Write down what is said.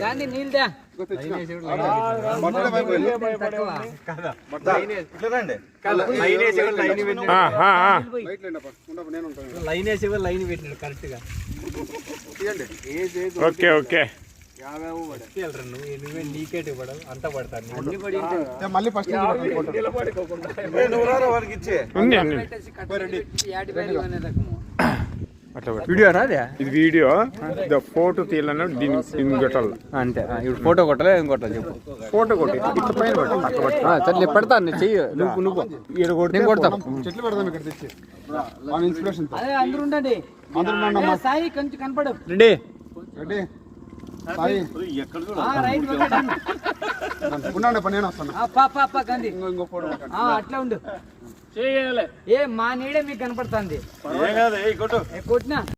Gandhi నీళ్ళదా line పెట్టినాడు correct గా. Okay okay నువ్వే నీకేటి పడవు అంత పడతాను మళ్ళీ ఫస్ట్ వీడియో రాదే ఇది వీడియో ఫోటో తీయాలన్నా దీన్ని కొట్టాలి అంతే. ఇప్పుడు ఫోటో కొట్టాలి ఏం కొట్టాలి చెప్పు. ఫోటో కొట్టి ఇట్లా పైన సరే పెడతాను చెయ్యి నువ్వు నేను కొడతాను. చెట్లు పెడదాం ఇక్కడ తెచ్చి ఇన్స్పిరేషన్. అందరూ ఉండండి సాయి కొంచెం కనపడు. రెడీ ఉండండి పని నేను వస్తాను. గాంధీ ఇంకో ఫోటో అట్లా ఉండు. ఏ మా నీడే మీకు కనపడుతుంది కొట్టినా